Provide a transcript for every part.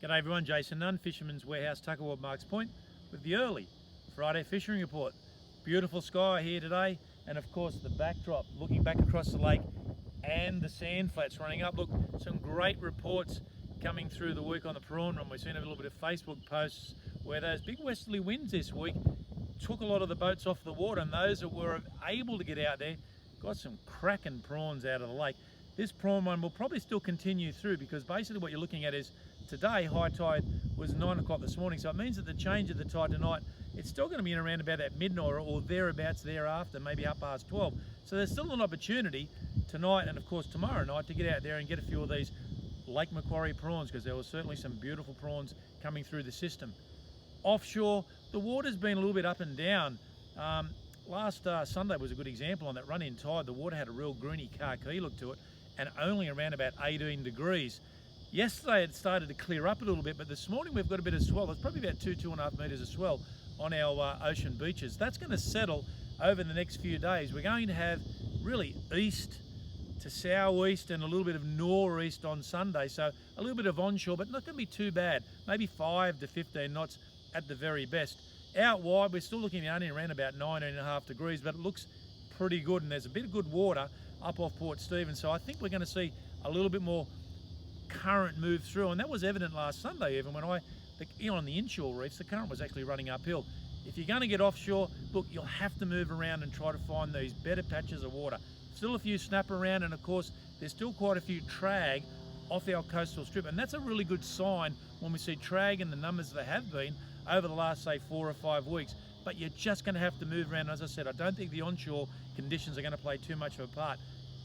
G'day everyone, Jason Nunn, Fisherman's Warehouse, Tuckerward, Marks Point, with the early Friday fishing report. Beautiful sky here today, and of course the backdrop, looking back across the lake and the sand flats running up. Look, some great reports coming through the week on the prawn run. We've seen a little bit of Facebook posts where those big westerly winds this week took a lot of the boats off the water, and those that were able to get out there got some cracking prawns out of the lake. This prawn one will probably still continue through, because basically what you're looking at is today high tide was 9 o'clock this morning, so it means that the change of the tide tonight, it's still going to be in around about that midnight or thereabouts thereafter, maybe up past 12. So there's still an opportunity tonight and of course tomorrow night to get out there and get a few of these Lake Macquarie prawns, because there was certainly some beautiful prawns coming through the system. Offshore, the water's been a little bit up and down. Last Sunday was a good example on that run-in tide. The water had a real greeny khaki look to it, and only around about 18 degrees. Yesterday it started to clear up a little bit, but this morning we've got a bit of swell. There's probably about 2.5 metres of swell on our ocean beaches. That's going to settle over the next few days. We're going to have really east to southeast and a little bit of northeast on Sunday, so a little bit of onshore, but not going to be too bad. Maybe 5 to 15 knots at the very best. Out wide, we're still looking at only around about 19.5 degrees, but it looks pretty good, and there's a bit of good water up off Port Stephens, so I think we're going to see a little bit more current move through, and that was evident last Sunday. Even when on the inshore reefs, the current was actually running uphill. If you're going to get offshore, look, you'll have to move around and try to find these better patches of water. Still a few snap around, and of course there's still quite a few trag off our coastal strip, and that's a really good sign when we see trag in the numbers that have been over the last, say, 4 or 5 weeks. But you're just going to have to move around. As I said, I don't think the onshore conditions are going to play too much of a part.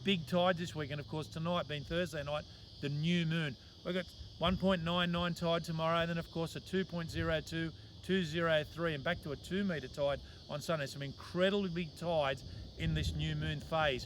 Big tides this week, and of course tonight being Thursday night, the new moon. We've got 1.99 tide tomorrow, and then of course a 2.02, 203, and back to a 2 metre tide on Sunday. Some incredibly big tides in this new moon phase.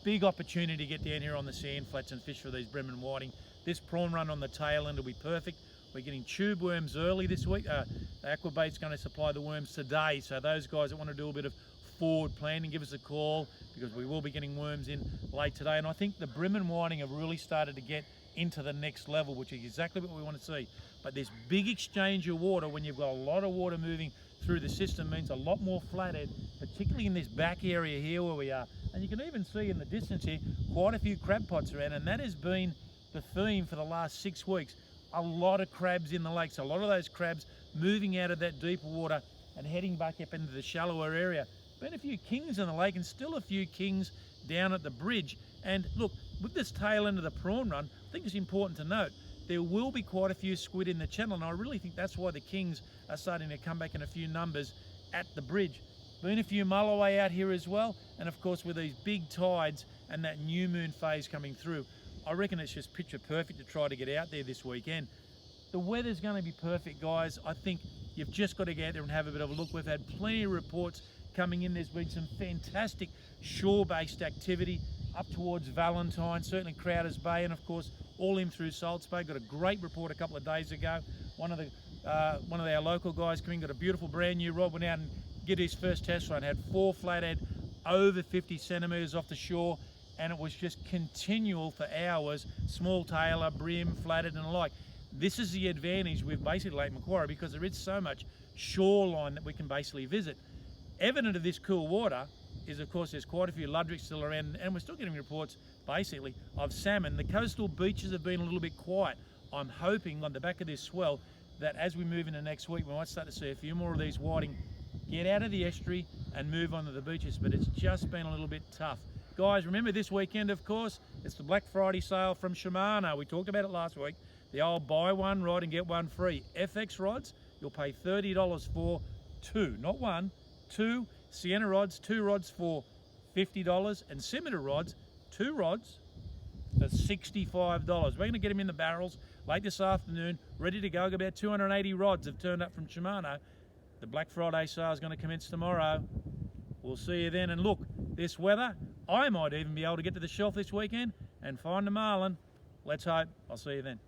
Big opportunity to get down here on the sand flats and fish for these bream and whiting. This prawn run on the tail end will be perfect. We're getting tube worms early this week. The Aquabait's going to supply the worms today, so those guys that want to do a bit of forward planning, give us a call, because we will be getting worms in late today. And I think the bream and whiting have really started to get into the next level, which is exactly what we want to see. But this big exchange of water, when you've got a lot of water moving through the system, means a lot more flathead, particularly in this back area here where we are. And you can even see in the distance here quite a few crab pots around, and that has been the theme for the last 6 weeks. A lot of crabs in the lake, so a lot of those crabs moving out of that deeper water and heading back up into the shallower area. Been a few kings in the lake, and still a few kings down at the bridge. And look, with this tail end of the prawn run, I think it's important to note there will be quite a few squid in the channel, and I really think that's why the kings are starting to come back in a few numbers at the bridge. Been a few mulloway out here as well, and of course with these big tides and that new moon phase coming through, I reckon it's just picture perfect to try to get out there this weekend. The weather's going to be perfect, guys. I think you've just got to get out there and have a bit of a look. We've had plenty of reports coming in. There's been some fantastic shore-based activity up towards Valentine, certainly Crowder's Bay, and of course all in through Salts Bay. Got a great report a couple of days ago. One of our local guys came in, got a beautiful brand new rod, went out and did his first test run, had 4 flathead over 50 centimetres off the shore, and it was just continual for hours, small tailer, bream, flathead and the like. This is the advantage with basically Lake Macquarie, because there is so much shoreline that we can basically visit. Evident of this cool water is, of course, there's quite a few ludricks still around, and we're still getting reports basically of salmon. The coastal beaches have been a little bit quiet. I'm hoping on the back of this swell that as we move into next week, we might start to see a few more of these whiting get out of the estuary and move onto the beaches, but it's just been a little bit tough. Guys, remember this weekend, of course, it's the Black Friday sale from Shimano. We talked about it last week. The old buy one rod and get one free. FX rods, you'll pay $30 for 2, not 1, 2 Sienna rods, 2 rods for $50, and Scimitar rods, 2 rods for $65. We're going to get them in the barrels late this afternoon, ready to go. About 280 rods have turned up from Shimano. The Black Friday sale is going to commence tomorrow. We'll see you then. And look, this weather, I might even be able to get to the shelf this weekend and find a marlin. Let's hope. I'll see you then.